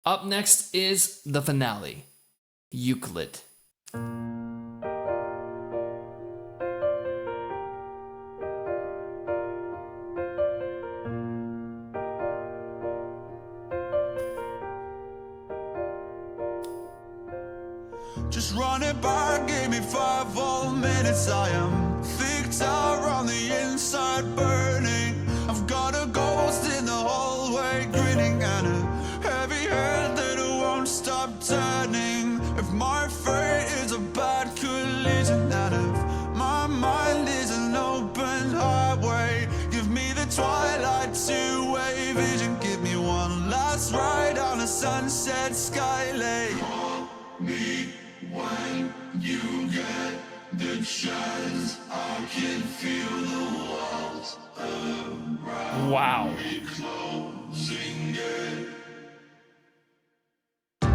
Up next is the finale, Euclid. Just run it back, give me 5 whole minutes. I am Victor on the inside burning. I've got a ghost in the hallway grinning, and a heavy head that won't stop turning. If my fate is a bad collision, and if my mind is an open highway, give me the twilight two-way vision. Give me one last ride on a sunset skylane. Call me when you get the chance. I can feel the walls around me closing in.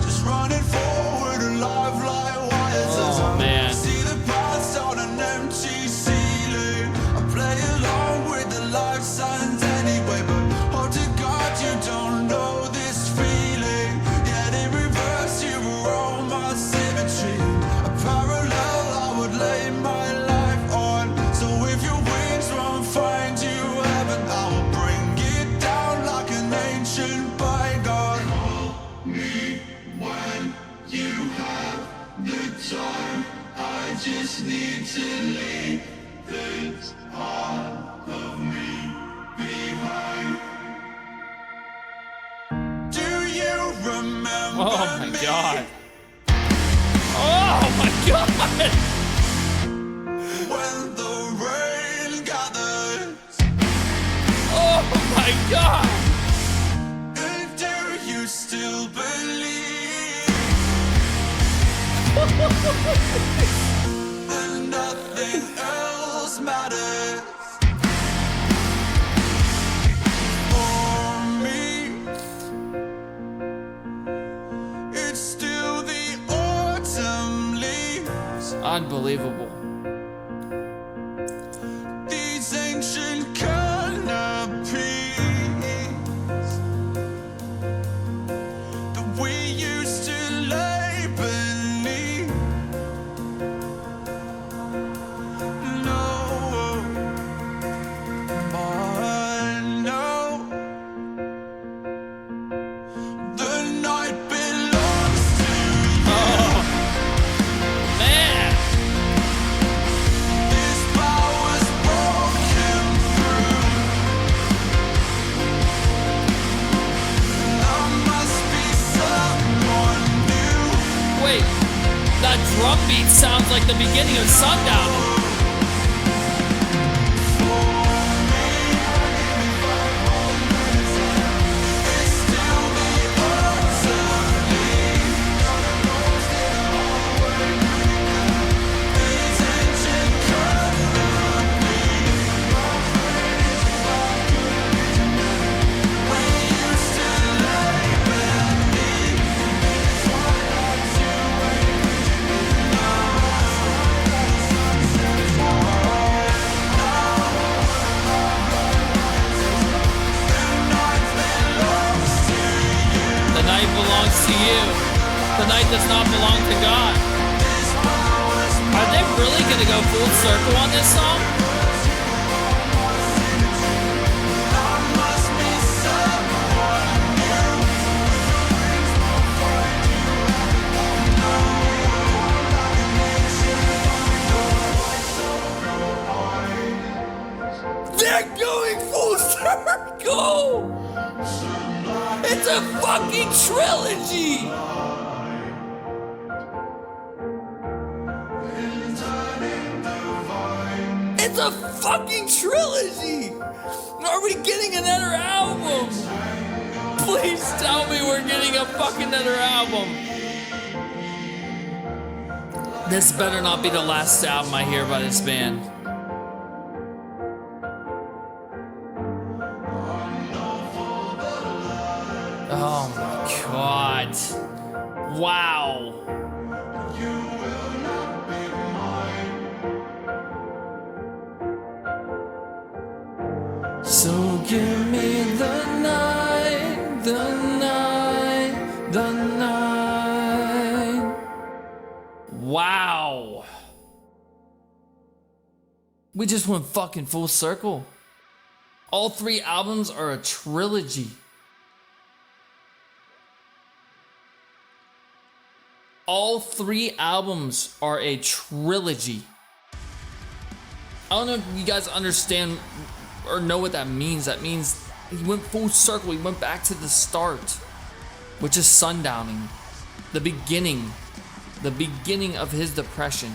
Just running forward, alive like wires. Oh, man. See the past on an empty ceiling. I play along with the life signs anyway, but hope to God you don't know this feeling. Yet in reverse you were all my symmetry. A parallel I would lay my life on. So if your wings won't find you heaven, I will bring it down like an ancient bygone. Call me when you have the time. I just need to leave this part of me behind. Do you remember Oh my me? god. Oh my god! When the rain gathers, Oh my god! and do you still believe that nothing else matters for me? It's still the autumn leaves, Unbelievable. these ancient canopies that we used to lay beneath. No, but no, the night belongs to you. Oh man! This power's broken through. I must be someone new. Wait, that drum beat sounds like the beginning of Sundown. It's still the autumn leaves. These ancient canopies. We used to lay beneath. The night belongs to you. The night does not belong to God. Are they really gonna go full circle on this song? Must be someone They're going full circle! It's a fucking trilogy! It's a fucking trilogy! Are we getting another album? Please tell me we're getting a fucking another album. This better not be the last album I hear by this band. Oh my god. Wow. So give me the night, the night. Wow. We just went fucking full circle. All 3 albums are a trilogy. All 3 albums are a trilogy. I don't know if you guys understand or know what that means. That means he went full circle. He went back to the start, which is sundowning. The beginning of his depression.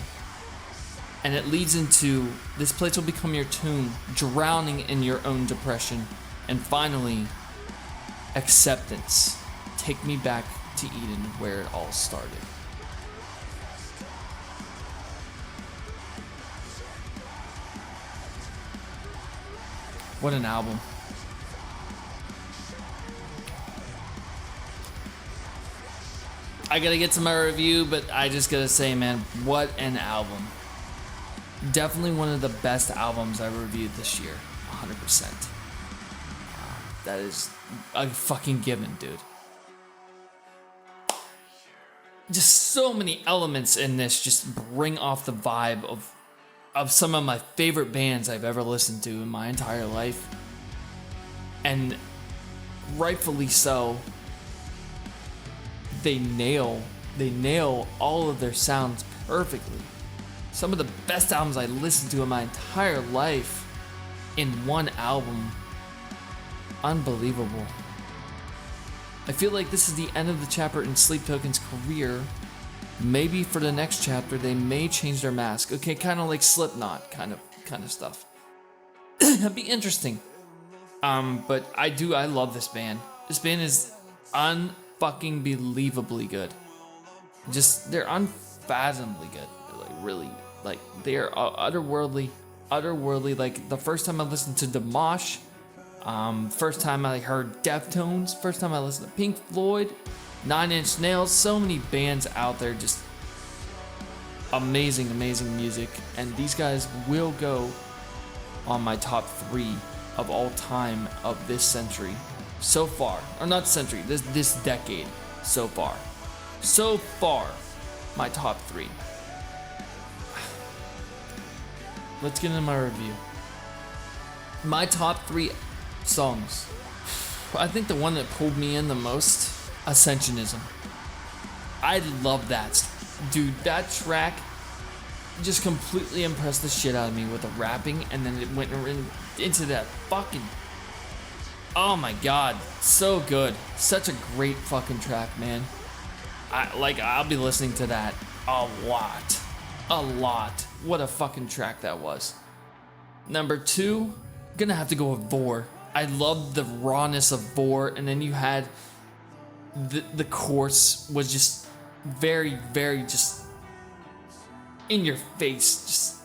And it leads into this place will become your tomb, drowning in your own depression. And finally, acceptance. Take me back to Eden where it all started. What an album. I gotta get to my review, but I just gotta say, man, what an album. Definitely one of the best albums I reviewed this year. 100%. That is a fucking given, dude. Just so many elements in this just bring off the vibe of some of my favorite bands I've ever listened to in my entire life. And rightfully so, they nail all of their sounds perfectly. Some of the best albums I listened to in my entire life in one album. Unbelievable. I feel like this is the end of the chapter in Sleep Token's career. Maybe for the next chapter they may change their mask. Okay, kind of like Slipknot kind of stuff. That'd be interesting. But I love this band. This band is unfucking believably good. They're unfathomably good. Really, like, they are otherworldly. Like, the first time I listened to Demosh, first time I heard Deftones, first time I listened to Pink Floyd, 9 Inch Nails, so many bands out there, just amazing music, and these guys will go on my top 3 of all time of this century so far, or not century, this decade so far, my top 3. Let's get into my review. My top 3 songs. I think the one that pulled me in the most, Ascensionism. I love that. Dude, that track just completely impressed the shit out of me with the rapping, and then it went into that fucking... Oh my god, so good. Such a great fucking track, man. I'll be listening to that a lot. What a fucking track that was. Number 2, gonna have to go with Vor. I love the rawness of Vor, and then you had the chorus was just very just in your face. Just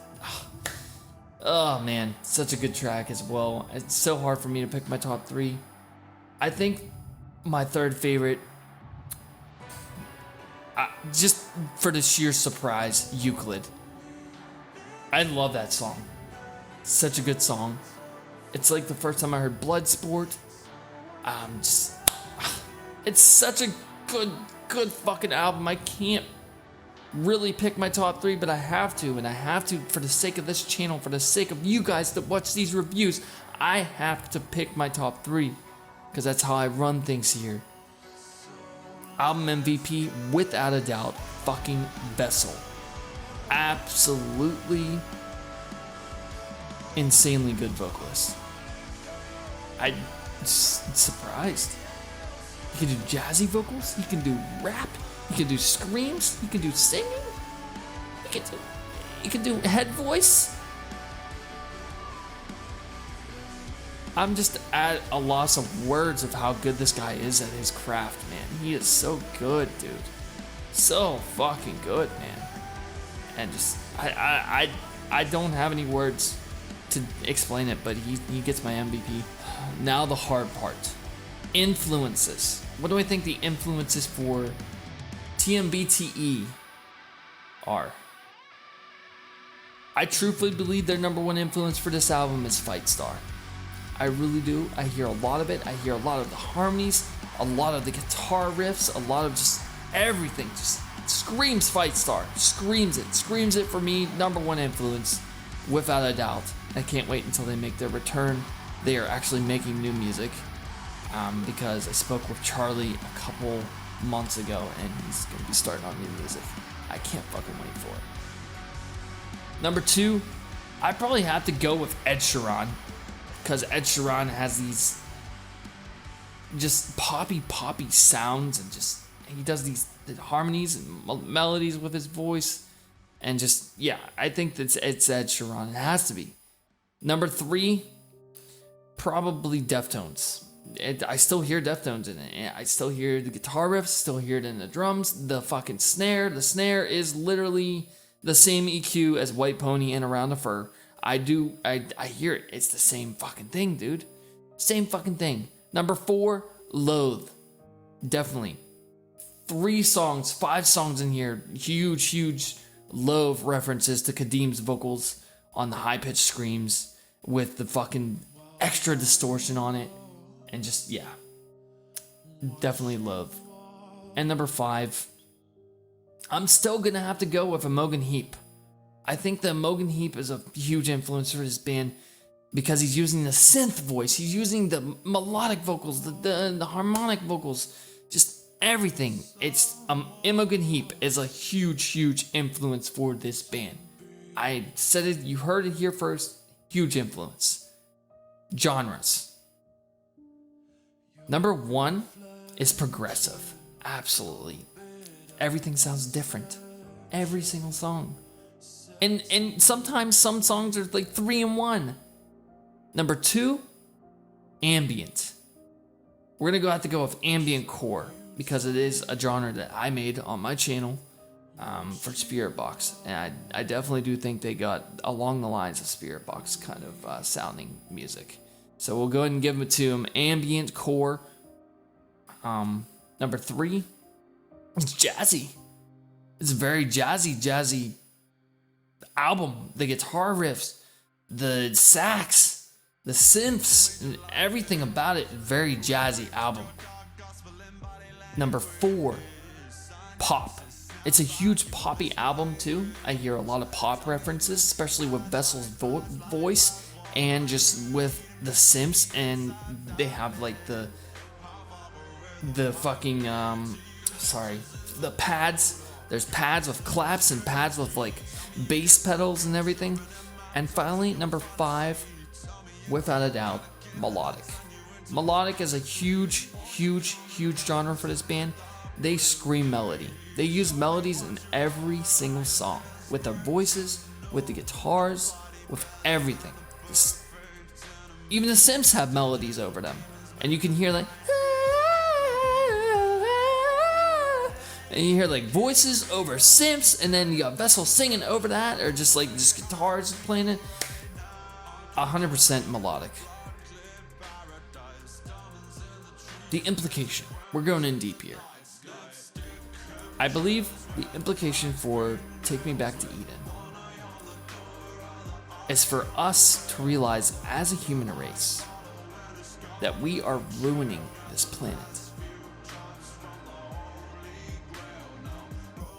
oh man, such a good track as well. It's so hard for me to pick my top 3. I think my third favorite, just for the sheer surprise, Euclid. I love that song. Such a good song. It's like the first time I heard Bloodsport. It's such a good fucking album. I can't really pick my top 3, but I have to, and I have to for the sake of this channel, for the sake of you guys that watch these reviews. I have to pick my top 3, because that's how I run things here. Album MVP, without a doubt, fucking Vessel. Absolutely insanely good vocalist. I'm surprised. He can do jazzy vocals, he can do rap, he can do screams, he can do singing, he can do head voice. I'm just at a loss of words of how good this guy is at his craft, man. He is so good, dude. So fucking good, man. And just, I don't have any words to explain it, but he gets my MVP. Now the hard part. Influences. What do I think the influences for TMBTE are? I truthfully believe their number one influence for this album is Fight Star. I really do. I hear a lot of it. I hear a lot of the harmonies. a lot of the guitar riffs, a lot of just everything, just screams Fight Star, screams it for me, number one influence, without a doubt. I can't wait until they make their return. They are actually making new music, because I spoke with Charlie a couple months ago, and he's going to be starting on new music. I can't fucking wait for it. Number 2, I probably have to go with Ed Sheeran, because Ed Sheeran has these just poppy sounds, and just he does these harmonies and melodies with his voice, and just, yeah, I think it's Ed Sheeran. It has to be. Number 3, probably Deftones. I still hear Deftones in it. I still hear the guitar riffs, still hear it in the drums, the fucking snare. The snare is literally the same EQ as White Pony and Around the Fur. I hear it. It's the same fucking thing, dude. Same fucking thing. Number 4, Loathe. Definitely. 5 songs in here. Huge Loathe references to Kadim's vocals on the high-pitched screams with the fucking extra distortion on it. And just, yeah. Definitely Loathe. And number 5, I'm still gonna have to go with Imogen Heap. I think that Imogen Heap is a huge influence for this band because he's using the synth voice, he's using the melodic vocals, the harmonic vocals, just everything. It's Imogen Heap is a huge influence for this band. I said it, you heard it here first. Huge influence. Genres. Number 1 is progressive. Absolutely. Everything sounds different. Every single song. And sometimes some songs are like 3 in 1. Number 2, ambient. We're gonna have to go with ambient core because it is a genre that I made on my channel for Spirit Box, and I definitely do think they got along the lines of Spirit Box kind of sounding music. So we'll go ahead and give it to them. Ambient core. Number 3, it's jazzy. It's a very jazzy album. The guitar riffs, the sax, the synths, and everything about it. Very jazzy album. Number 4, pop. It's a huge poppy album too. I hear a lot of pop references, especially with Vessel's voice and just with the synths, and they have like the fucking the pads. There's pads with claps and pads with like bass pedals and everything. And finally, number 5, without a doubt, melodic. Melodic is a huge genre for this band. They scream melody. They use melodies in every single song, with their voices, with the guitars, with everything. Even the Sims have melodies over them, and you can hear like, and you hear like voices over Sims, and then you got Vessel singing over that, or just guitars playing it. 100% melodic. The implication. We're going in deep here. I believe the implication for Take Me Back to Eden is for us to realize as a human race that we are ruining this planet.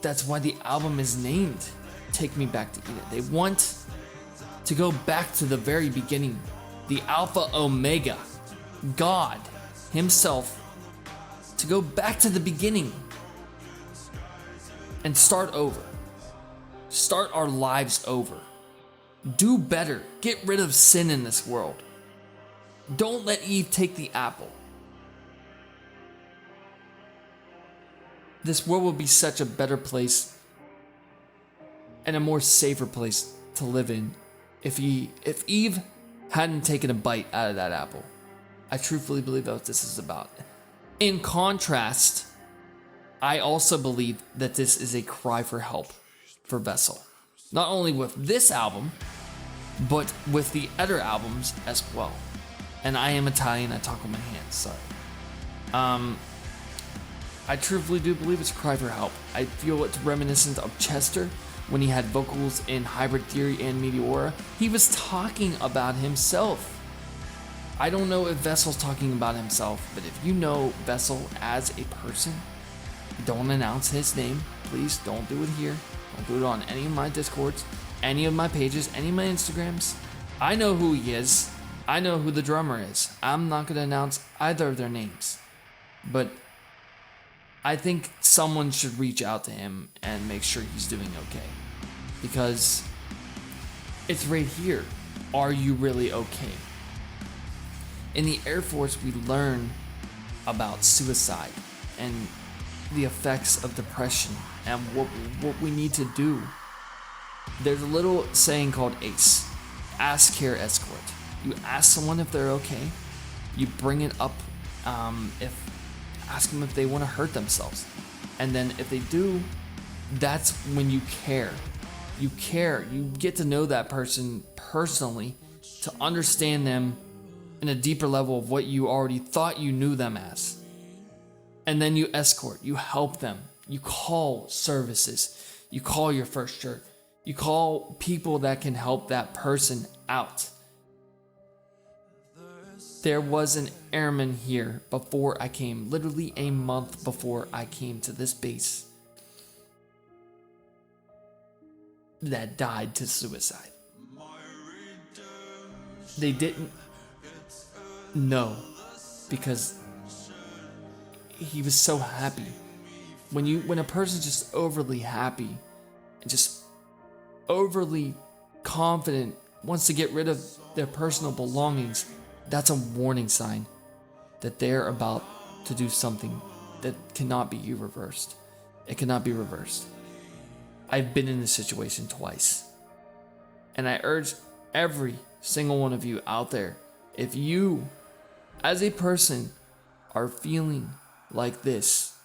That's why the album is named Take Me Back to Eden. They want to go back to the very beginning, the Alpha Omega, God himself, to go back to the beginning and start over. Start our lives over. Do better. Get rid of sin in this world. Don't let Eve take the apple. This world would be such a better place and a more safer place to live in if Eve hadn't taken a bite out of that apple. I truthfully believe that's what this is about. In contrast, I also believe that this is a cry for help for Vessel. Not only with this album, but with the other albums as well. And I am Italian, I talk with my hands, sorry. I truthfully do believe it's a cry for help. I feel it's reminiscent of Chester when he had vocals in Hybrid Theory and Meteora. He was talking about himself. I don't know if Vessel's talking about himself, but if you know Vessel as a person, don't announce his name. Please don't do it here. Don't do it on any of my Discords, any of my pages, any of my Instagrams. I know who he is. I know who the drummer is. I'm not going to announce either of their names. But I think someone should reach out to him and make sure he's doing okay. Because it's right here. Are you really okay? In the Air Force, we learn about suicide and the effects of depression and what we need to do. There's a little saying called ACE, Ask, Care, Escort. You ask someone if they're okay. You bring it up, ask them if they want to hurt themselves. And then if they do, that's when you care. You care. You get to know that person personally to understand them in a deeper level of what you already thought you knew them as. And then you escort, you help them, you call services, you call your first shirt, you call people that can help that person out. There was an airman here before I came, literally a month before I came to this base, that died to suicide. They didn't know because he was so happy. When a person's just overly happy and just overly confident, wants to get rid of their personal belongings, that's a warning sign that they're about to do something that cannot be reversed. It cannot be reversed. I've been in this situation twice. And I urge every single one of you out there, if you, as a person, are feeling like this,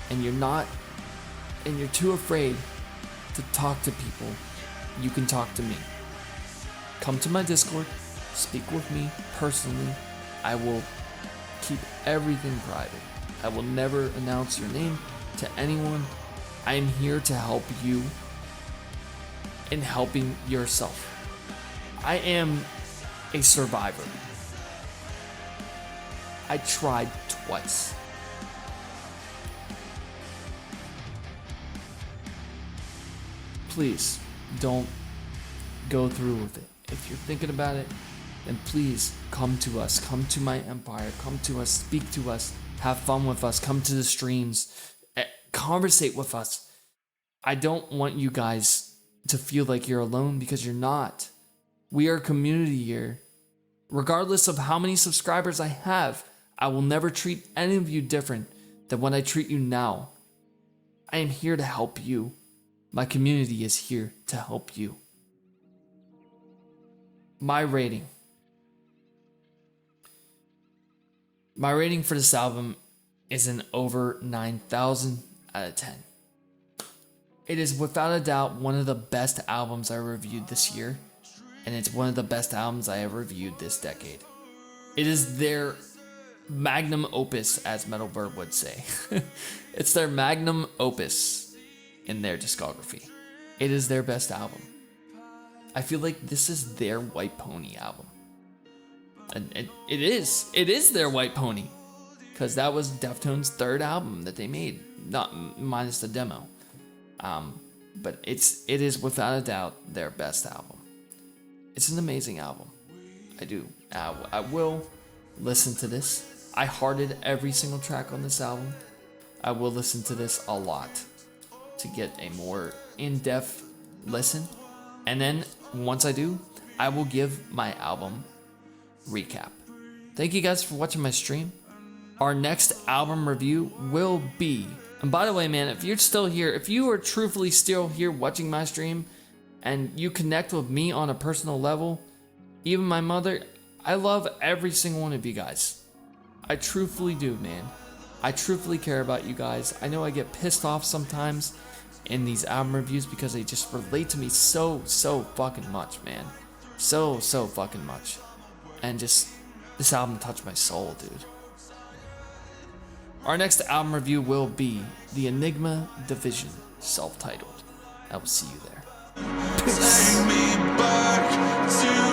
and you're too afraid to talk to people, you can talk to me. Come to my Discord, speak with me personally. I will keep everything private. I will never announce your name to anyone. I am here to help you in helping yourself. I am a survivor. I tried twice. Please don't go through with it. If you're thinking about it, then please come to us. Come to my empire. Come to us. Speak to us. Have fun with us. Come to the streams. Conversate with us. I don't want you guys to feel like you're alone, because you're not. We are a community here. Regardless of how many subscribers I have, I will never treat any of you different than when I treat you now. I am here to help you. My community is here to help you. My rating. My rating for this album is an over 9,000 out of 10. It is without a doubt one of the best albums I reviewed this year, and it's one of the best albums I ever reviewed this decade. It is their magnum opus, as Metal Bird would say. It's their magnum opus in their discography. It is their best album. I feel like this is their White Pony album. And it is their White Pony, because that was Deftones' third album that they made, not minus the demo. But it is without a doubt their best album. It's an amazing album. I will listen to this. I hearted every single track on this album. I will listen to this a lot to get a more in-depth listen. And then once I do, I will give my album recap. Thank you guys for watching my stream. Our next album review will be... And by the way, man, if you're still here, if you are truthfully still here watching my stream and you connect with me on a personal level, even my mother, I love every single one of you guys. I truthfully do, man. I truthfully care about you guys. I know I get pissed off sometimes in these album reviews because they just relate to me so fucking much, man. So fucking much. And just, this album touched my soul, dude. Our next album review will be The Enigma Division, self-titled. I will see you there. Peace. Take me back to